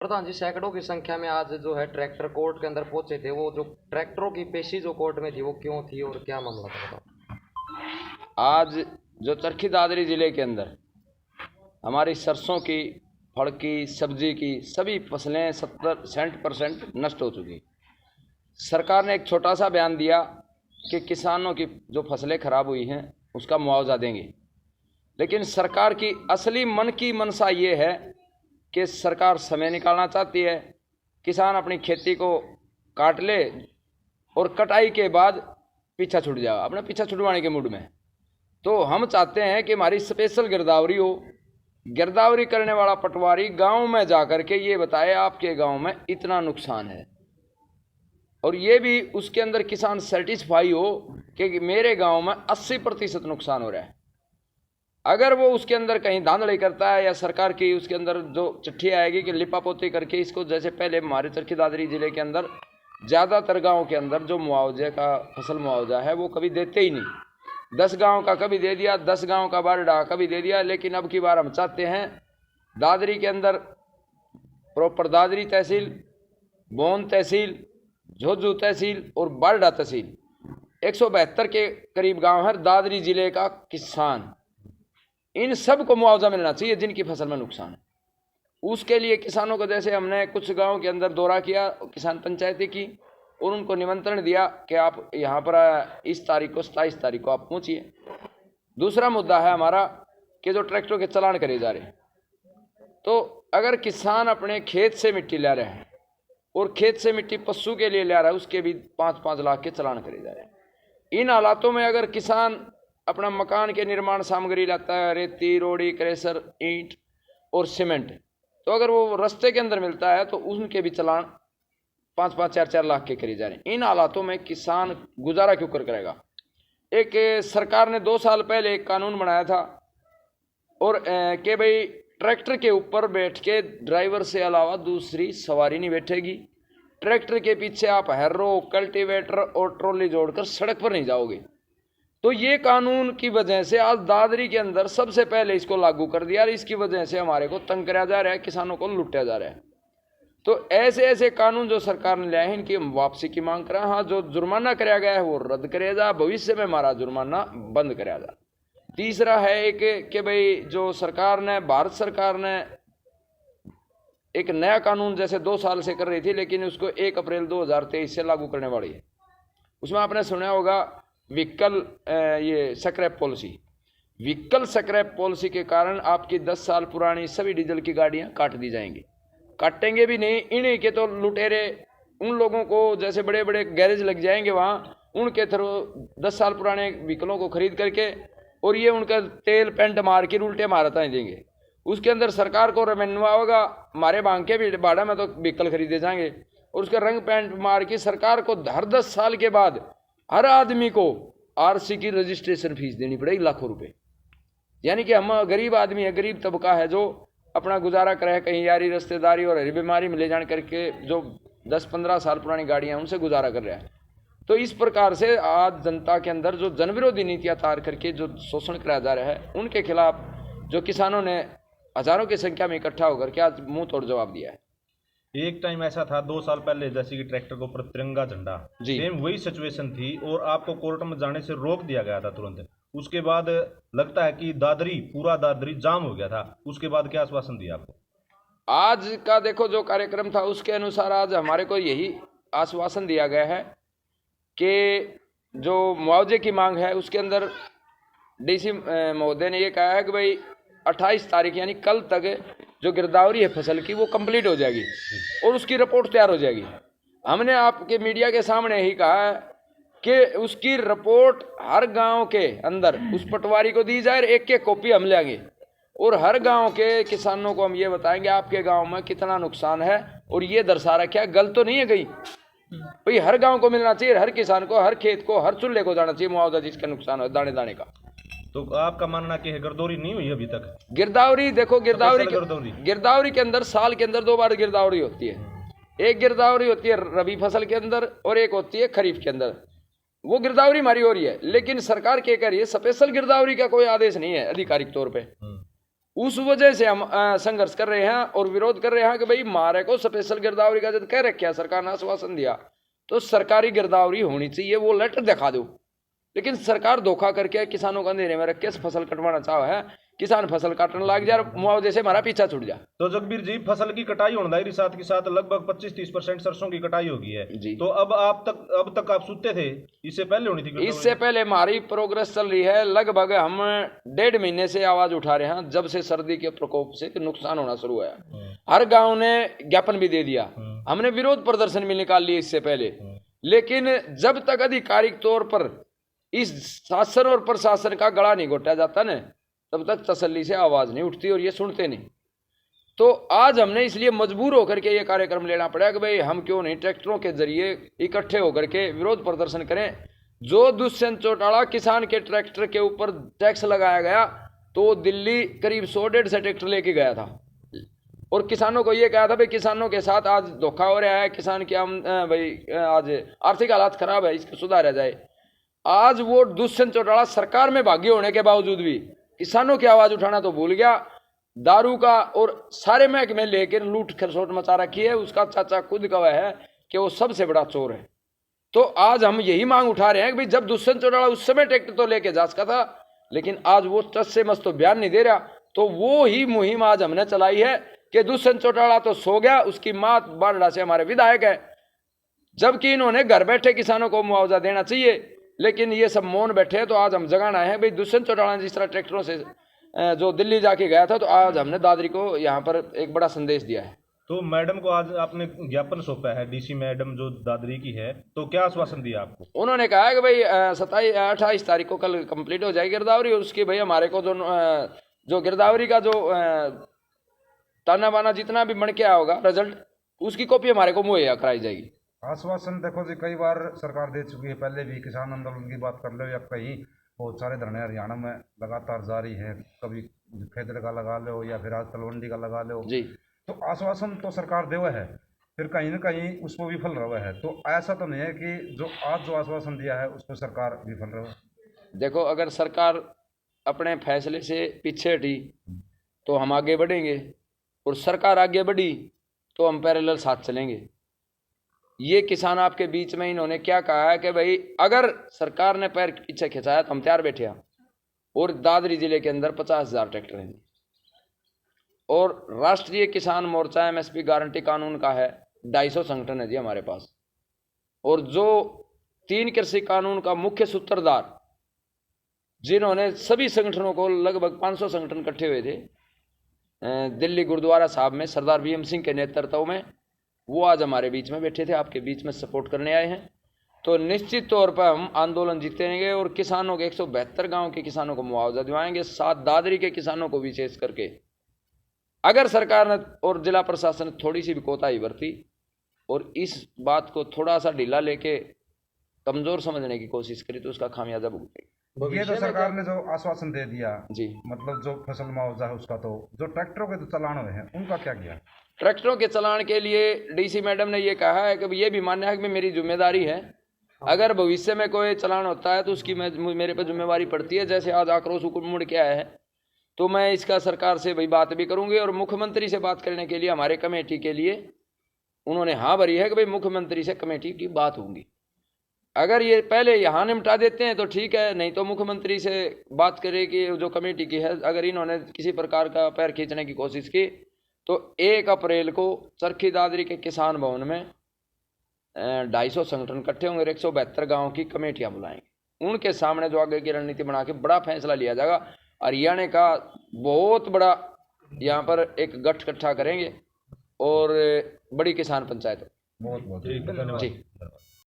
प्रधान जी, सैकड़ों की संख्या में आज जो है ट्रैक्टर कोर्ट के अंदर पहुंचे थे। वो जो ट्रैक्टरों की पेशी जो कोर्ट में थी वो क्यों थी और क्या मामला था, बताओ। आज जो चरखी दादरी ज़िले के अंदर हमारी सरसों की, फल की, सब्जी की सभी फसलें 70-60% नष्ट हो चुकी। सरकार ने एक छोटा सा बयान दिया कि किसानों की जो फसलें खराब हुई हैं उसका मुआवजा देंगे, लेकिन सरकार की असली मन की मनसा ये है कि सरकार समय निकालना चाहती है, किसान अपनी खेती को काट ले और कटाई के बाद पीछा छूट जाए, अपना पीछा छुड़वाने के मूड में। तो हम चाहते हैं कि हमारी स्पेशल गिरदावरी हो, गिरदावरी करने वाला पटवारी गांव में जाकर के ये बताए आपके गांव में इतना नुकसान है, और ये भी उसके अंदर किसान सेटिस्फाई हो कि मेरे गांव में 80% नुकसान हो रहा है। अगर वो उसके अंदर कहीं धांधली करता है या सरकार की उसके अंदर जो चिट्ठी आएगी कि लिपापोती करके इसको, जैसे पहले हमारे चरखी दादरी जिले के अंदर ज़्यादातर गाँव के अंदर जो मुआवजे का फसल मुआवजा है वो कभी देते ही नहीं। 10 गांव का कभी दे दिया, 10 गांव का बारडा कभी दे दिया, लेकिन अब की बार हम चाहते हैं दादरी के अंदर प्रॉपर दादरी तहसील, बोन तहसील, झोझू तहसील और बारडा तहसील 172 के करीब गांव है दादरी जिले का किसान, इन सब को मुआवजा मिलना चाहिए जिनकी फसल में नुकसान है। उसके लिए किसानों को, जैसे हमने कुछ गांव के अंदर दौरा किया, किसान पंचायती की, और उनको निमंत्रण दिया कि आप यहाँ पर इस तारीख को 27 तारीख को आप पहुँचिए। दूसरा मुद्दा है हमारा कि जो ट्रैक्टरों के चालान करे जा रहे हैं, तो अगर किसान अपने खेत से मिट्टी ले रहे हैं और खेत से मिट्टी पशु के लिए ले रहा है, उसके भी 5-5 लाख के चालान करे जा रहे हैं। इन हालातों में अगर किसान अपना मकान के निर्माण सामग्री लाता है, रेती, रोड़ी, क्रेशर, ईंट और सीमेंट, तो अगर वो रास्ते के अंदर मिलता है तो उनके भी चालान 5-5, 4-4 लाख के करीब जा रहे हैं। इन हालातों में किसान गुजारा क्यों कर करेगा। एक सरकार ने 2 साल पहले एक कानून बनाया था और कि भाई ट्रैक्टर के ऊपर बैठ के ड्राइवर से अलावा दूसरी सवारी नहीं बैठेगी, ट्रैक्टर के पीछे आप हैरो, कल्टीवेटर और ट्रॉली जोड़कर सड़क पर नहीं जाओगे। तो ये कानून की वजह से आज दादरी के अंदर सबसे पहले इसको लागू कर दिया और इसकी वजह से हमारे को तंग कराया जा रहा है, किसानों को लुटाया जा रहा है। तो ऐसे ऐसे कानून जो सरकार ने लाए हैं इनकी हम वापसी की मांग करें। हाँ, जो जुर्माना कराया गया है वो रद्द कराया जा, भविष्य में हमारा जुर्माना बंद कराया जा। तीसरा है एक कि भाई जो सरकार ने, भारत सरकार ने एक नया कानून जैसे 2 साल से कर रही थी, लेकिन उसको 1 अप्रैल 2023 से लागू करने वाली है। उसमें आपने सुना होगा व्हीकल ये scrap policy, vehicle scrap policy के कारण आपकी 10 साल पुरानी सभी डीजल की गाड़ियां काट दी जाएंगी। काटेंगे भी नहीं, इन्हीं के तो लुटेरे उन लोगों को, जैसे बड़े बड़े गैरेज लग जाएंगे वहाँ, उनके थ्रू 10 साल पुराने व्हीकलों को खरीद करके और ये उनका तेल पेंट मार के उल्टे मारताएँ देंगे। उसके अंदर सरकार को रेवेन्यू होगा, हमारे भांग के भी भाड़ा में तो व्हीकल खरीदे जाएंगे, और उसका रंग पेंट मार के सरकार को हर 10 साल के बाद हर आदमी को आरसी की रजिस्ट्रेशन फीस देनी पड़ेगी लाखों रुपए। यानी कि हम गरीब आदमी है, गरीब तबका है जो अपना गुजारा करे, कहीं यारी रिश्तेदारी और हरी बीमारी में ले जाने करके जो 10-15 साल पुरानी गाड़ियां हैं उनसे गुजारा कर रहा है। तो इस प्रकार से आज जनता के अंदर जो जनविरोधी नीतियां तार करके जो शोषण कराया जा रहा है, उनके खिलाफ जो किसानों ने हजारों की संख्या में इकट्ठा होकर के आज मुंह तोड़ जवाब दिया है। एक टाइम ऐसा था 2 साल पहले, जैसे कि ट्रैक्टर के ऊपर तिरंगा झंडा, सेम वही सिचुएशन थी और आपको कोर्ट में जाने से रोक दिया गया था तुरंत। उसके बाद लगता है कि पूरा दादरी जाम हो गया था। उसके बाद क्या आश्वासन दिया आपको? आज का देखो जो कार्यक्रम था उसके अनुसार आज हमारे को यही आश्वासन दिया गया है कि जो मुआवजे की मांग है उसके अंदर डीसी महोदय ने ये कहा है कि भाई 28 तारीख यानी कल तक जो गिरदावरी है फसल की वो कंप्लीट हो जाएगी और उसकी रिपोर्ट तैयार हो जाएगी। हमने आपके मीडिया के सामने ही कहा है कि उसकी रिपोर्ट हर गांव के अंदर उस पटवारी को दी जाए, एक कॉपी हम लेंगे और हर गांव के किसानों को हम ये बताएंगे आपके गांव में कितना नुकसान है और ये दर्शा रखा है। गलत तो नहीं है कहीं भाई, हर गांव को मिलना चाहिए, हर किसान को, हर खेत को, हर चूल्हे को जाना चाहिए मुआवजा जिसका नुकसान है दाने दाने का। तो आपका मानना कि गिरदौरी नहीं हुई अभी तक? गिरदावरी देखो, गिरदावरी के अंदर साल के अंदर 2 बार गिरदावरी होती है। एक गिरदावरी होती है रबी फसल के अंदर और एक होती है खरीफ के अंदर। वो गिरदावरी हमारी हो रही है, लेकिन सरकार क्या कह रही है, स्पेशल गिरदावरी का कोई आदेश नहीं है आधिकारिक तौर पे। उस वजह से हम संघर्ष कर रहे हैं और विरोध कर रहे हैं कि भाई मारे को स्पेशल गिरदावरी का जब कह रखा सरकार ने आश्वासन दिया तो सरकारी गिरदावरी होनी चाहिए, वो लेटर दिखा दो। लेकिन सरकार धोखा करके किसानों को अंधेरे में रख के फसल कटवाना चाह है, किसान फसल काटने लग जाए और मुआवजे से हमारा पीछा छूट जाए। तो जगबीर जी, फसल की कटाई होने दायरी साथ के साथ लगभग 25-30% सरसों की कटाई होगी है जी। तो अब तक आप सूते थे, इससे पहले होनी थी? इससे पहले हमारी प्रोग्रेस चल रही है। लगभग हम 1.5 महीने से आवाज उठा रहे हैं, जब से सर्दी के प्रकोप से नुकसान होना शुरू हुआ। हर गांव ने ज्ञापन भी दे दिया, हमने विरोध प्रदर्शन भी निकाल लिए इससे पहले। लेकिन जब तक आधिकारिक तौर पर इस शासन और प्रशासन का गला नहीं घोटा जाता न, तब तक तसल्ली से आवाज नहीं उठती और ये सुनते नहीं। तो आज हमने इसलिए मजबूर होकर के ये कार्यक्रम लेना पड़ा कि भाई हम क्यों नहीं ट्रैक्टरों के जरिए इकट्ठे होकर के विरोध प्रदर्शन करें। जो दुष्यंत चौटाला किसान के ट्रैक्टर के ऊपर टैक्स लगाया गया तो दिल्ली करीब 100-150 ट्रैक्टर लेके गया था और किसानों को ये कहा था भाई किसानों के साथ आज धोखा हो रहा है, किसान की भाई आज आर्थिक हालात खराब है, इसको सुधारा जाए। आज वो दुष्यंत चौटाला सरकार में भागी होने के बावजूद भी किसानों की आवाज उठाना तो भूल गया। दारू का और सारे महकमे लेकर लूट खसोट मचा रखी है। उसका चाचा खुद गवाह है कि वो सबसे बड़ा चोर है। तो आज हम यही मांग उठा रहे हैं कि भाई जब दुष्यंत चौटाला उस समय ट्रैक्टर तो लेके जा सका था, लेकिन आज वो टस से मस्त तो बयान नहीं दे रहा। तो वो ही मुहिम आज हमने चलाई है कि दुष्यंत चौटाला तो सो गया, उसकी मां बारडा से हमारे विधायक है, जबकि इन्होंने घर बैठे किसानों को मुआवजा देना चाहिए, लेकिन ये सब मौन बैठे। तो आज हम जगाना है भाई दुष्यंत चौटाला ने जिस तरह ट्रैक्टरों से जो दिल्ली जाके गया था, तो आज हमने दादरी को यहाँ पर एक बड़ा संदेश दिया है। तो मैडम को आज आपने ज्ञापन सौंपा है, डीसी मैडम जो दादरी की है, तो क्या आश्वासन दिया आपको? उन्होंने कहा है कि भाई 28 तारीख को कल कंप्लीट हो जाएगी गिरदावरी, और उसकी भाई हमारे को जो गिरदावरी का जो ताना बाना जितना भी बन के आया होगा रिजल्ट, उसकी कॉपी हमारे को मुहैया कराई जाएगी। आश्वासन देखो जी कई बार सरकार दे चुकी है, पहले भी किसान आंदोलन की बात कर लो या कहीं बहुत सारे धरने हरियाणा में लगातार जारी है, कभी खेतर का लगा लो या फिर आज तलवंडी का लगा लो जी। तो आश्वासन तो सरकार दे हुआ है, फिर कहीं ना कहीं उसको विफल रहा है। तो ऐसा तो नहीं है कि जो आज जो आश्वासन दिया है उसको सरकार विफल रहा है। देखो, अगर सरकार अपने फैसले से पीछे हटी तो हम आगे बढ़ेंगे, और सरकार आगे बढ़ी तो हम पैरेलल साथ चलेंगे। ये किसान आपके बीच में इन्होंने क्या कहा है कि भाई अगर सरकार ने पैर पीछे खिंचाया तो हम तैयार बैठे हैं। और दादरी जिले के अंदर 50,000 ट्रैक्टर हैं, और राष्ट्रीय किसान मोर्चा एमएसपी गारंटी कानून का है 250 संगठन है जी हमारे पास। और जो 3 कृषि कानून का मुख्य सूत्रधार जिन्होंने सभी संगठनों को, लगभग 500 संगठन इकट्ठे हुए थे दिल्ली गुरुद्वारा साहब में सरदार भीम सिंह के नेतृत्व में, वो आज हमारे बीच में बैठे थे, आपके बीच में सपोर्ट करने आए हैं। तो निश्चित तौर पर हम आंदोलन जीतेंगे और किसानों के 172 गांव के किसानों को मुआवजा दिलाएंगे, साथ दादरी के किसानों को विशेष करके। अगर सरकार ने और जिला प्रशासन ने थोड़ी सी भी कोताही बरती और इस बात को थोड़ा सा ढीला लेके कमजोर समझने की कोशिश करी तो उसका खामियाजा भुगतेगी। ये तो सरकार ने जो आश्वासन दे दिया जी, मतलब जो फसल मुआवजा है उसका, तो जो ट्रैक्टरों के जो चलान हुए हैं उनका क्या किया? ट्रैक्टरों के चलान के लिए डीसी मैडम ने ये कहा है कि ये भी मान्य है कि मेरी जिम्मेदारी है, अगर भविष्य में कोई चलान होता है तो उसकी मेरे पर जिम्मेवारी पड़ती है। जैसे आज आक्रोश मुड़ के आया है तो मैं इसका सरकार से भाई बात भी करूंगी, और मुख्यमंत्री से बात करने के लिए हमारे कमेटी के लिए उन्होंने हाँ भरी है कि भाई मुख्यमंत्री से कमेटी की बात होगी। अगर ये पहले यहाँ निपटा देते हैं तो ठीक है, नहीं तो मुख्यमंत्री से बात करें कि जो कमेटी की है, अगर इन्होंने किसी प्रकार का पैर खींचने की कोशिश की तो 1 अप्रैल को चरखी दादरी के किसान भवन में 250 संगठन इकट्ठे होंगे, 172 गाँव की कमेटियाँ बुलाएंगे। उनके सामने जो आगे की रणनीति बना के बड़ा फैसला लिया जाएगा। हरियाणा का बहुत बड़ा यहाँ पर एक गठ इकट्ठा करेंगे और बड़ी किसान पंचायत। बहुत बहुत धन्यवाद जी।